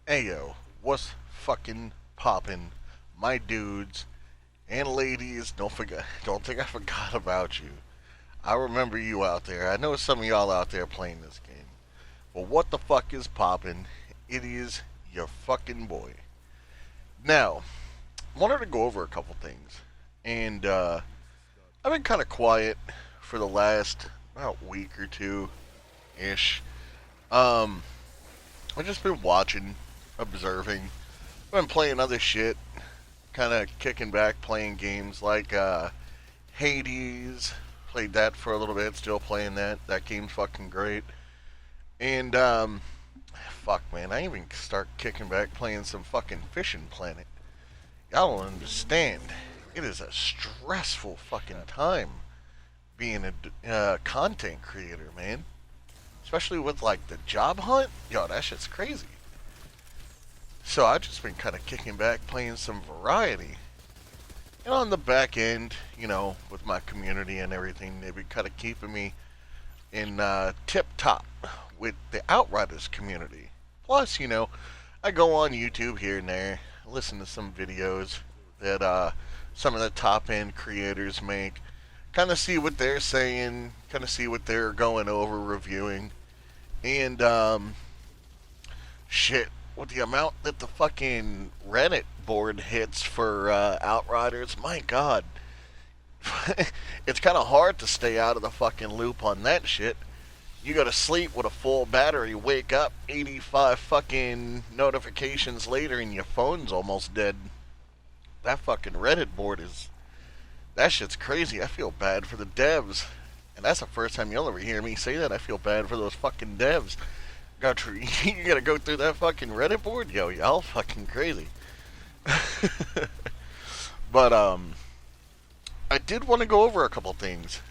Ayo, what's fucking poppin', my dudes and ladies? Don't think I forgot about you. I remember you out there. I know some of y'all out there playing this game. But what the fuck is poppin'? It is your fucking boy. Now, wanted to go over a couple things, and I've been kind of quiet for the last about week or two ish. Um, I've just been watching, observing. I've been playing other shit, kind of kicking back, playing games like Hades. Played that for a little bit, still playing that. That game's fucking great. And, fuck, man, I even start kicking back playing some fucking Fishing Planet. Y'all don't understand. It is a stressful fucking time being a content creator, man. Especially with, like, the job hunt. Yo, that shit's crazy. So I've just been kind of kicking back, playing some variety. And on the back end, with my community and everything, they've been kind of keeping me in tip top with the Outriders community. Plus, I go on YouTube here and there, listen to some videos that some of the top end creators make, kind of see what they're saying, kind of see what they're going over, reviewing, and shit. With the amount that the fucking Reddit board hits for Outriders, my god. It's kind of hard to stay out of the fucking loop on that shit. You go to sleep with a full battery, wake up 85 fucking notifications later and your phone's almost dead. That fucking Reddit board that shit's crazy. I feel bad for the devs. And that's the first time you'll ever hear me say that. I feel bad for those fucking devs. You gotta go through that fucking Reddit board? Yo, y'all fucking crazy. But, I did want to go over a couple things.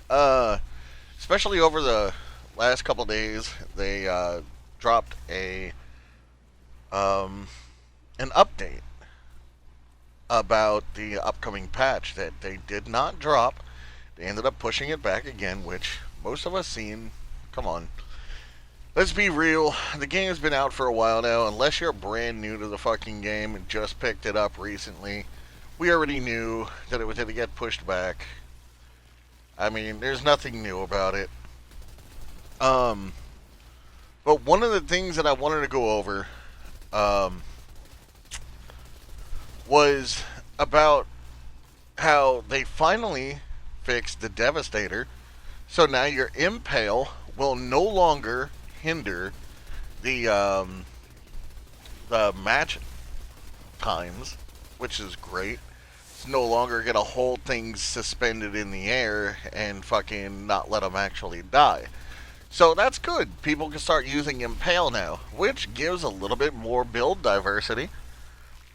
Especially over the last couple days, they, dropped an update about the upcoming patch that they did not drop. They ended up pushing it back again, which most of us seen. Come on. Let's be real, the game's been out for a while now. Unless you're brand new to the fucking game and just picked it up recently, we already knew that it was going to get pushed back. I mean, there's nothing new about it. But one of the things that I wanted to go over, was about how they finally fixed the Devastator. So now your Impale will no longer hinder the match times, which is great. It's no longer gonna hold things suspended in the air and fucking not let them actually die. So that's good. People can start using Impale now, which gives a little bit more build diversity,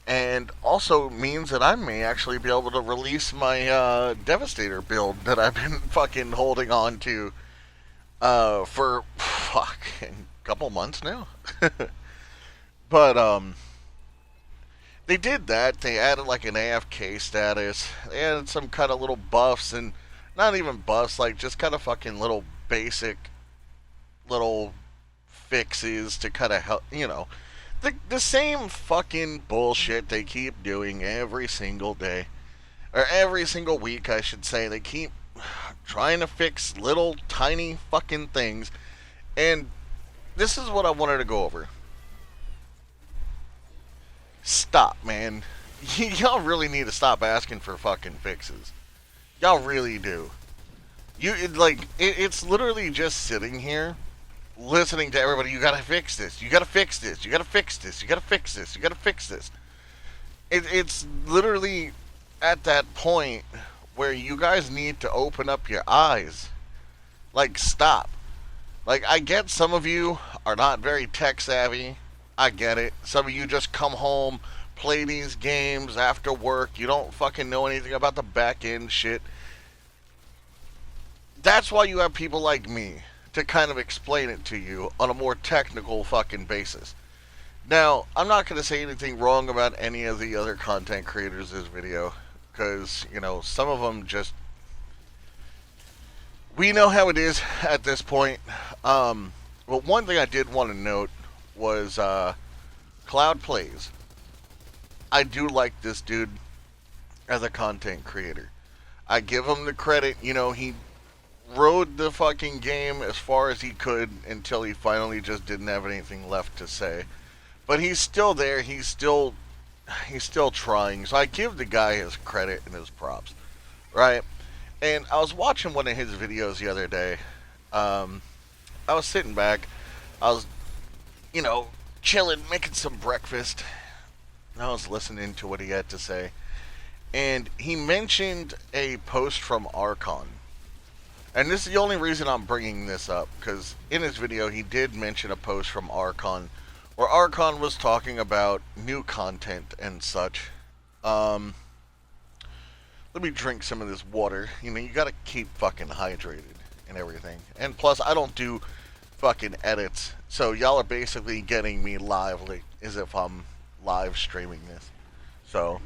and also means that I may actually be able to release my Devastator build that I've been fucking holding on to for fucking couple months now. But they did that. They added like an AFK status. They added some kind of little buffs, and not even buffs, like just kind of fucking little basic little fixes to kind of help, the same fucking bullshit they keep doing every single day, or every single week I should say. They keep trying to fix little tiny fucking things. And this is what I wanted to go over. Stop, man. Y'all really need to stop asking for fucking fixes. Y'all really do. It's literally just sitting here listening to everybody. You gotta fix this. You gotta fix this. You gotta fix this. You gotta fix this. You gotta fix this. It's literally at that point where you guys need to open up your eyes. Like, stop. Like, I get some of you are not very tech savvy. I get it. Some of you just come home, play these games after work. You don't fucking know anything about the back end shit. That's why you have people like me to kind of explain it to you on a more technical fucking basis. Now, I'm not going to say anything wrong about any of the other content creators in this video, because, some of them just... We know how it is at this point. Well, one thing I did want to note was Cloud Plays. I do like this dude as a content creator. I give him the credit. He rode the fucking game as far as he could until he finally just didn't have anything left to say. But he's still there. He's still trying. So I give the guy his credit and his props, right? And I was watching one of his videos the other day. I was sitting back. I was, chilling, making some breakfast. And I was listening to what he had to say. And he mentioned a post from Archon. And this is the only reason I'm bringing this up, because in his video he did mention a post from Archon, where Archon was talking about new content and such. Let me drink some of this water. You gotta keep fucking hydrated and everything. And plus, I don't do fucking edits, so y'all are basically getting me live, like, as if I'm live streaming this. So,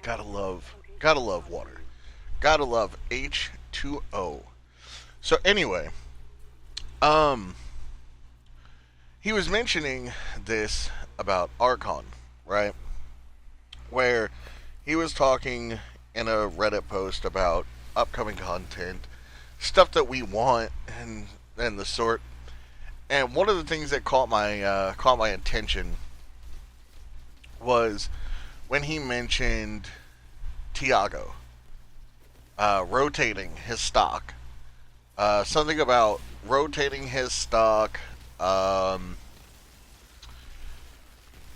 gotta love water. Gotta love H2O. So anyway, he was mentioning this about Archon, right? Where he was talking in a Reddit post about upcoming content, stuff that we want, and the sort. And one of the things that caught my attention was when he mentioned Tiago rotating his stock. Something about rotating his stock,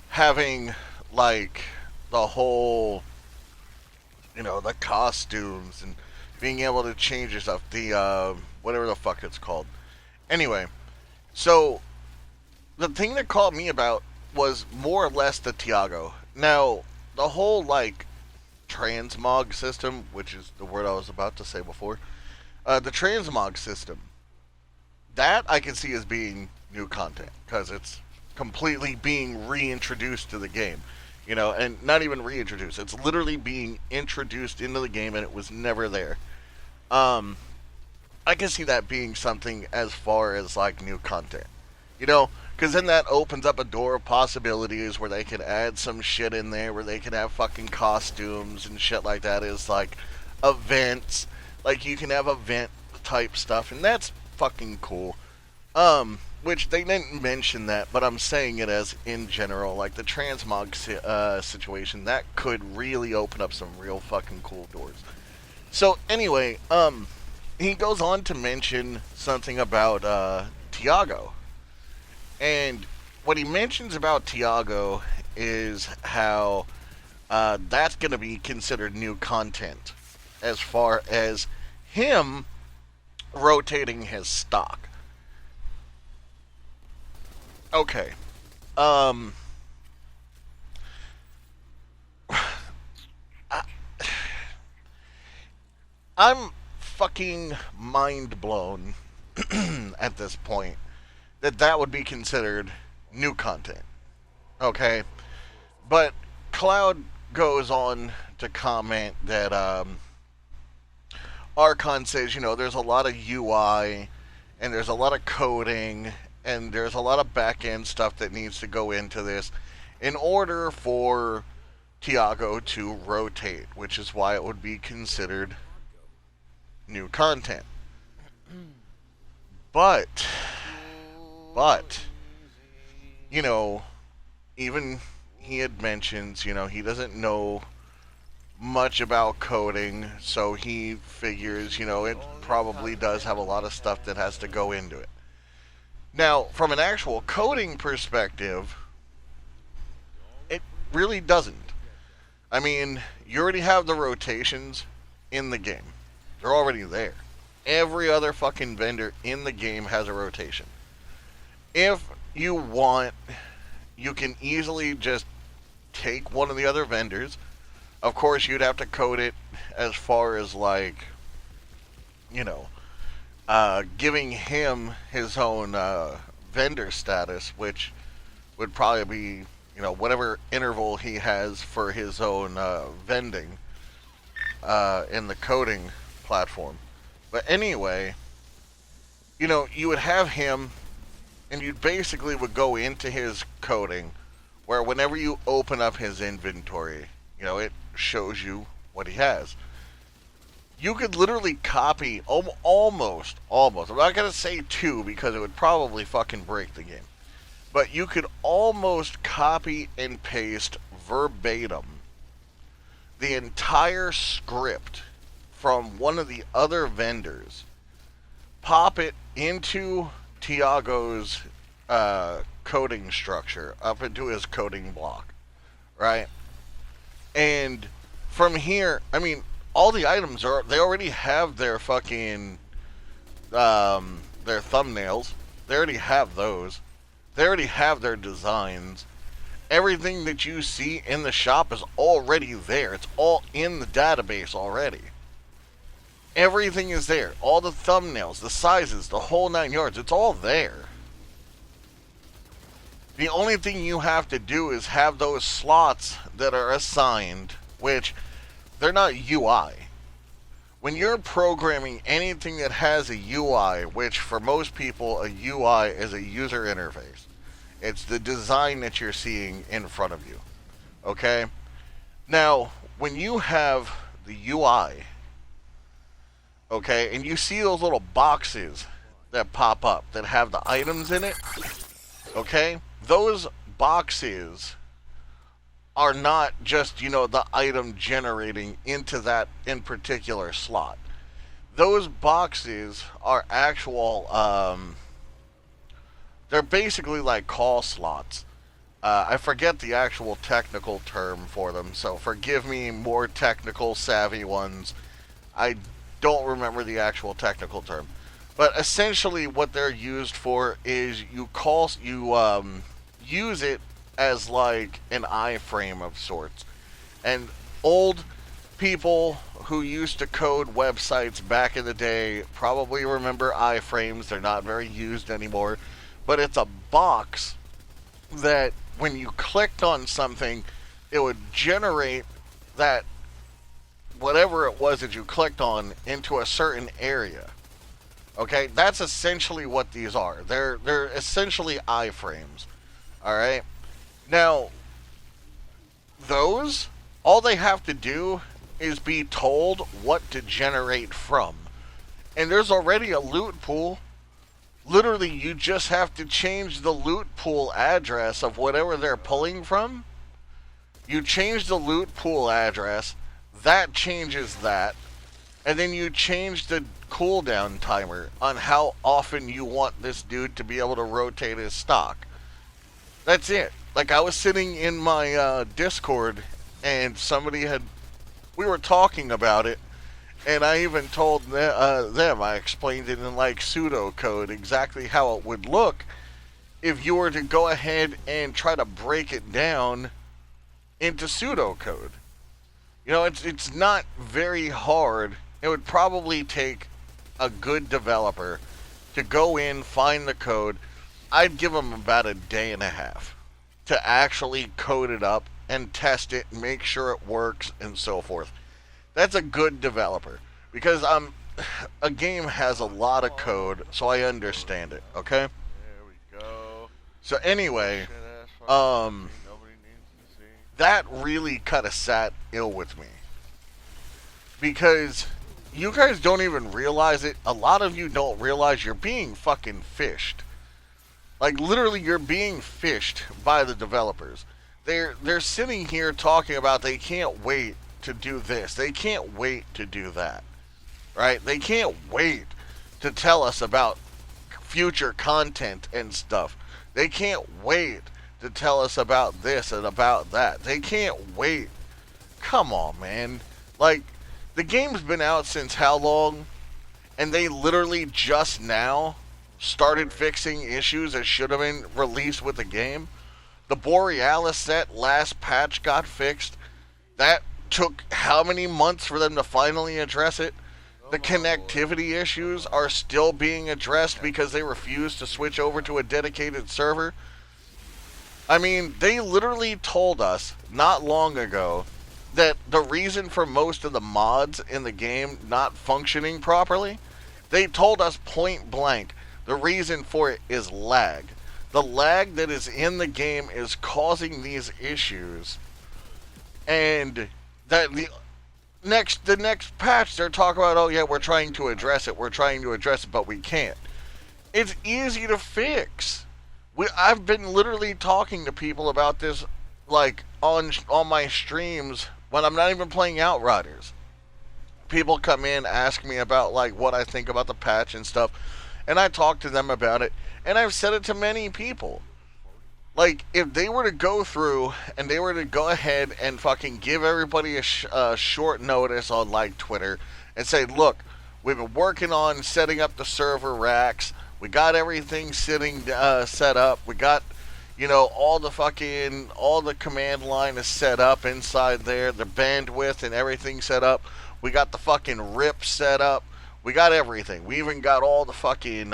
having like the whole, the costumes and being able to change your stuff, the whatever the fuck it's called. Anyway, so the thing that caught me about was more or less the Tiago. Now, the whole like transmog system, which is the word I was about to say before, the transmog system, that I can see as being new content, because it's completely being reintroduced to the game. And not even reintroduced. It's literally being introduced into the game, and it was never there. I can see that being something as far as like new content. Because then that opens up a door of possibilities where they could add some shit in there, where they could have fucking costumes and shit like that as like events. Like you can have event type stuff, and that's fucking cool. Which they didn't mention that, but I'm saying it as in general, like the transmog situation, that could really open up some real fucking cool doors. So anyway, he goes on to mention something about Tiago. And what he mentions about Tiago is how that's going to be considered new content as far as him rotating his stock. Okay. I'm fucking mind blown at this point that would be considered new content. Okay? But Cloud goes on to comment that Archon says, there's a lot of UI and there's a lot of coding and there's a lot of back-end stuff that needs to go into this in order for Tiago to rotate, which is why it would be considered new content. But, even he had mentioned, he doesn't know much about coding, so he figures, it probably does have a lot of stuff that has to go into it. Now, from an actual coding perspective, it really doesn't. I mean, you already have the rotations in the game. They're already there. Every other fucking vendor in the game has a rotation. If you want, you can easily just take one of the other vendors. Of course, you'd have to code it as far as, like, giving him his own vendor status, which would probably be, whatever interval he has for his own vending. in the coding platform. But anyway, you know, you would have him, and you basically would go into his coding, where whenever you open up his inventory, you know, it shows you what he has. You could literally copy almost. I'm not gonna say two because it would probably fucking break the game. But you could almost copy and paste verbatim the entire script from one of the other vendors, pop it into Tiago's coding structure, up into his coding block, right? And from here, I mean, all the items they already have their fucking, their thumbnails. They already have those. They already have their designs. Everything that you see in the shop is already there. It's all in the database already. Everything is there. All the thumbnails, the sizes, the whole 9 yards. It's all there. The only thing you have to do is have those slots that are assigned, which they're not UI. When you're programming anything that has a UI, which for most people a UI is a user interface. It's the design that you're seeing in front of you. Okay? Now, when you have the UI, okay, and you see those little boxes that pop up that have the items in it, okay? Those boxes are not just, you know, the item generating into that in particular slot. Those boxes are actual, they're basically like call slots. I forget the actual technical term for them, so forgive me, more technical savvy ones. I don't remember the actual technical term. But essentially what they're used for is you use it as like an iframe of sorts. And old people who used to code websites back in the day probably remember iframes. They're not very used anymore. But it's a box that when you clicked on something, it would generate that whatever it was that you clicked on into a certain area. Okay, that's essentially what these are. They're essentially iframes. All right. Now, those, all they have to do is be told what to generate from. And there's already a loot pool. Literally, you just have to change the loot pool address of whatever they're pulling from. You change the loot pool address, that changes that, and then you change the cooldown timer on how often you want this dude to be able to rotate his stock. That's it. Like, I was sitting in my Discord, and we were talking about it, and I even told them, I explained it in like pseudocode exactly how it would look if you were to go ahead and try to break it down into pseudocode. You know, it's not very hard. It would probably take a good developer to go in, find the code. I'd give them about a day and a half to actually code it up and test it, make sure it works, and so forth. That's a good developer, because a game has a lot of code, so I understand it. Okay. There we go. So anyway, that really kind of sat ill with me, because you guys don't even realize it. A lot of you don't realize you're being fucking fished. Like, literally, you're being fished by the developers. They're sitting here talking about they can't wait to do this. They can't wait to do that. Right? They can't wait to tell us about future content and stuff. They can't wait to tell us about this and about that. They can't wait. Come on, man. Like, the game's been out since how long? And they literally just now started fixing issues that should have been released with the game. The Borealis set last patch got fixed. That took how many months for them to finally address it? The connectivity issues are still being addressed because they refuse to switch over to a dedicated server. I mean, they literally told us not long ago that the reason for most of the mods in the game not functioning properly, they told us point blank the reason for it is lag. The lag that is in the game is causing these issues, and that the next patch they're talking about, oh yeah, we're trying to address it, but we can't. It's easy to fix. I've been literally talking to people about this, like on my streams when I'm not even playing Outriders. People come in, ask me about like what I think about the patch and stuff, and I talk to them about it, and I've said it to many people. Like, if they were to go through and they were to go ahead and fucking give everybody a short notice on like Twitter and say, look, we've been working on setting up the server racks, we got everything set up, we got, you know, all the command line is set up inside there, the bandwidth and everything set up, we got the fucking RIP set up, we got everything, we even got all the fucking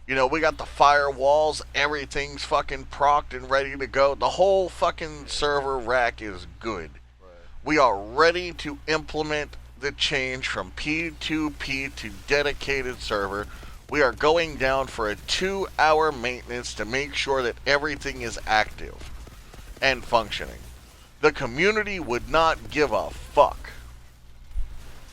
we got the firewalls, everything's fucking procced and ready to go. The whole fucking server rack is good. Right. We are ready to implement the change from P2P to dedicated server. We are going down for a 2-hour maintenance to make sure that everything is active and functioning. The community would not give a fuck.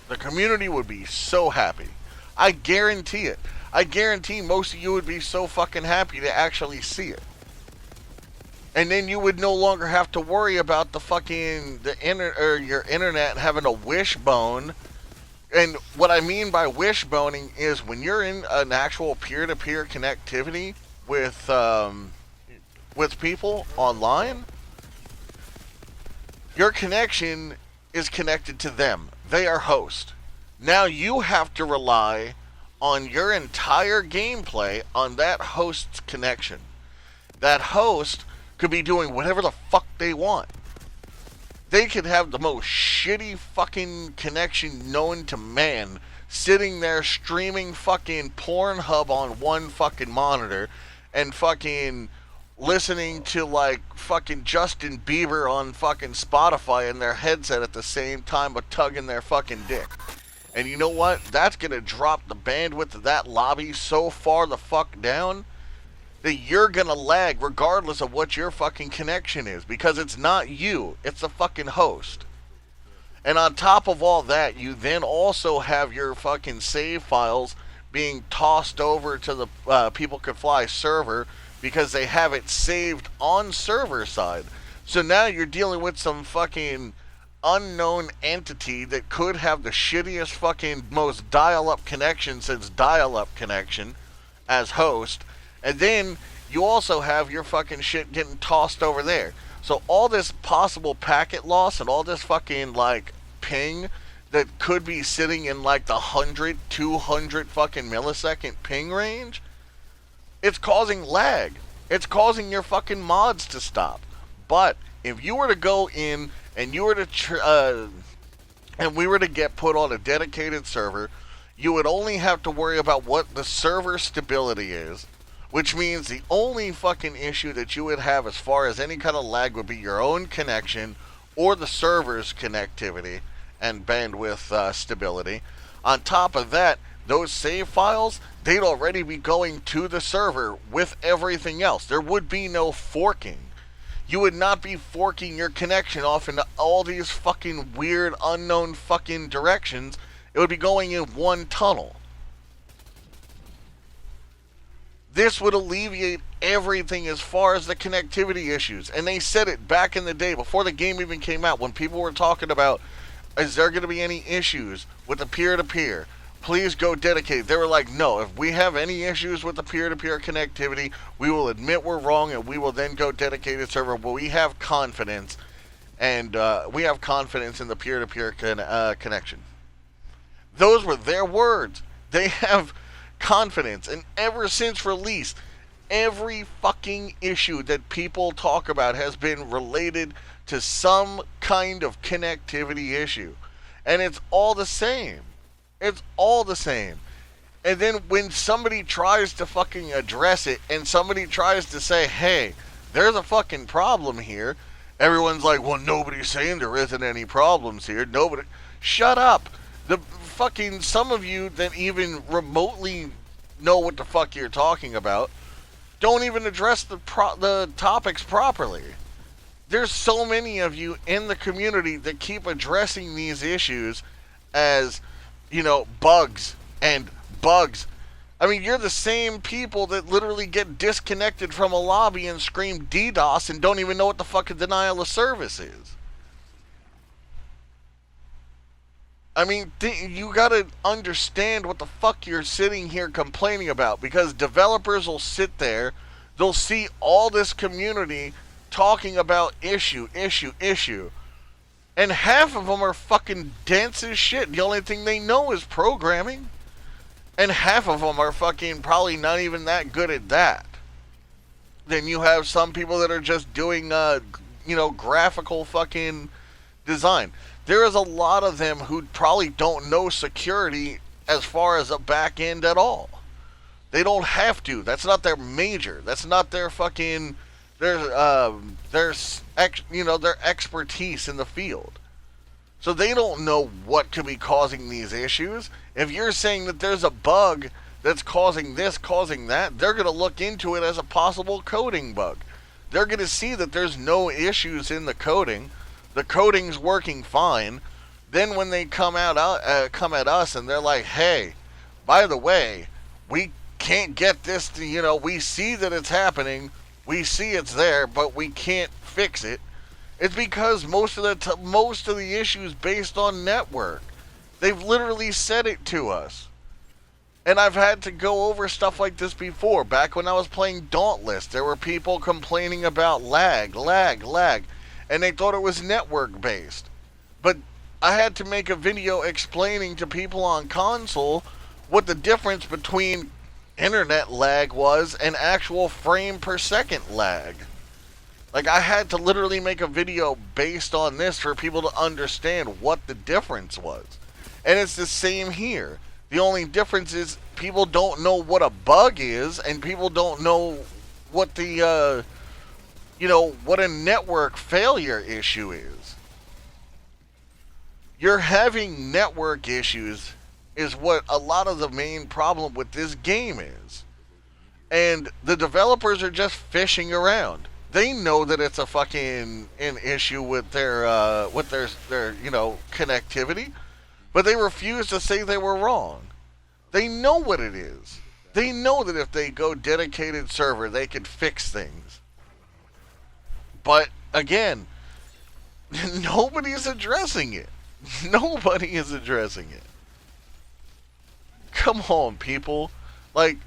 The community would be so happy. I guarantee it. I guarantee most of you would be so fucking happy to actually see it. And then you would no longer have to worry about your internet having a wishbone. And what I mean by wishboning is when you're in an actual peer-to-peer connectivity with people online, your connection is connected to them. They are host. Now you have to rely on your entire gameplay on that host's connection. That host could be doing whatever the fuck they want. They could have the most shitty fucking connection known to man, sitting there streaming fucking Pornhub on one fucking monitor and fucking listening to like fucking Justin Bieber on fucking Spotify in their headset at the same time, but tugging their fucking dick. And you know what? That's going to drop the bandwidth of that lobby so far the fuck down that you're going to lag regardless of what your fucking connection is. Because it's not you. It's the fucking host. And on top of all that, you then also have your fucking save files being tossed over to the People Could Fly server because they have it saved on server side. So now you're dealing with some fucking unknown entity that could have the shittiest fucking most dial-up connection since dial-up connection as host, and then you also have your fucking shit getting tossed over there. So all this possible packet loss and all this fucking like ping that could be sitting in like the 100, 200 fucking millisecond ping range, it's causing lag. It's causing your fucking mods to stop. But if you were to go in and you were to and we were to get put on a dedicated server, you would only have to worry about what the server stability is, which means the only fucking issue that you would have as far as any kind of lag would be your own connection or the server's connectivity and bandwidth stability. On top of that, those save files, they'd already be going to the server with everything else. There would be no forking. You would not be forking your connection off into all these fucking weird, unknown fucking directions. It would be going in one tunnel. This would alleviate everything as far as the connectivity issues. And they said it back in the day, before the game even came out, when people were talking about, is there going to be any issues with the peer-to-peer? Please go dedicated. They were like, no, if we have any issues with the peer-to-peer connectivity, we will admit we're wrong and we will then go dedicated server. But we have confidence, and we have confidence in the peer-to-peer connection. Those were their words. They have confidence. And ever since release, every fucking issue that people talk about has been related to some kind of connectivity issue. And it's all the same. It's all the same. And then when somebody tries to fucking address it and somebody tries to say, hey, there's a fucking problem here, Everyone's like, well, nobody's saying there isn't any problems here. Nobody. Shut up. The fucking, some of you that even remotely know what the fuck you're talking about don't even address the topics properly. There's so many of you in the community that keep addressing these issues as, bugs and bugs. I mean, you're the same people that literally get disconnected from a lobby and scream DDoS and don't even know what the fucking denial of service is. I mean, you gotta understand what the fuck you're sitting here complaining about, because developers will sit there, they'll see all this community talking about issue, and half of them are fucking dense as shit. The only thing they know is programming. And half of them are fucking probably not even that good at that. Then you have some people that are just doing, graphical fucking design. There is a lot of them who probably don't know security as far as a back end at all. They don't have to. That's not their major. That's not their fucking their expertise in the field. So they don't know what could be causing these issues. If you're saying that there's a bug that's causing this, causing that, they're going to look into it as a possible coding bug. They're going to see that there's no issues in the coding. The coding's working fine. Then when they come at us and they're like, hey, by the way, we can't get this to, we see that it's happening, we see it's there, but we can't fix it. It's because most of the issues based on network. They've literally said it to us. And I've had to go over stuff like this before. Back when I was playing Dauntless, there were people complaining about lag. And they thought it was network based. But I had to make a video explaining to people on console what the difference between internet lag was and actual frame per second lag. Like, I had to literally make a video based on this for people to understand what the difference was. And it's the same here. The only difference is people don't know what a bug is, and people don't know what the, what a network failure issue is. You're having network issues is what a lot of the main problem with this game is. And the developers are just fishing around. They know that it's a fucking an issue with their connectivity, but they refuse to say they were wrong. They know what it is. They know that if they go dedicated server, they can fix things. But again, nobody's addressing it. Nobody is addressing it. Come on, people. Like,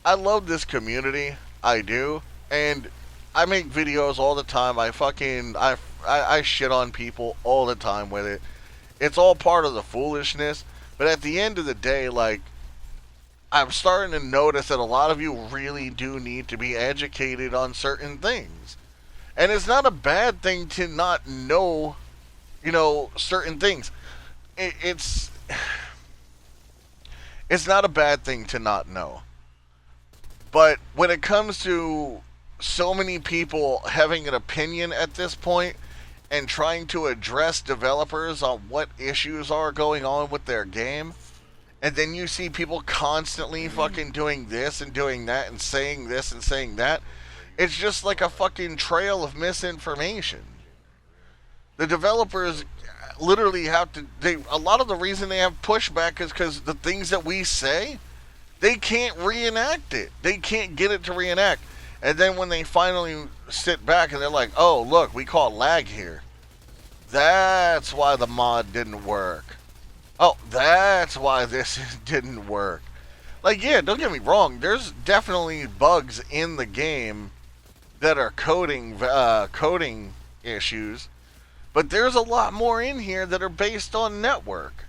I love this community. I do. And I make videos all the time. I shit on people all the time with it. It's all part of the foolishness. But at the end of the day, like, I'm starting to notice that a lot of you really do need to be educated on certain things. And it's not a bad thing to not know, certain things. It's not a bad thing to not know. But when it comes to so many people having an opinion at this point and trying to address developers on what issues are going on with their game, and then you see people constantly fucking doing this and doing that and saying this and saying that, it's just like a fucking trail of misinformation. The developers literally have to, a lot of the reason they have pushback is because the things that we say, they can't reenact it. They can't get it to reenact. And then when they finally sit back and they're like, oh, look, we caught lag here. That's why the mod didn't work. Oh, that's why this didn't work. Like, yeah, don't get me wrong. There's definitely bugs in the game that are coding issues. But there's a lot more in here that are based on network.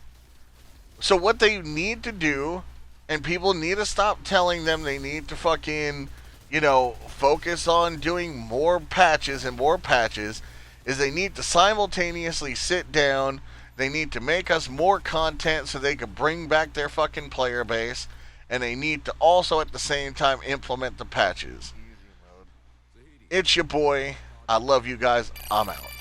So what they need to do, and people need to stop telling them they need to fucking, focus on doing more patches, is they need to simultaneously sit down. They need to make us more content so they can bring back their fucking player base. And they need to also at the same time implement the patches. It's your boy, I love you guys. I'm out.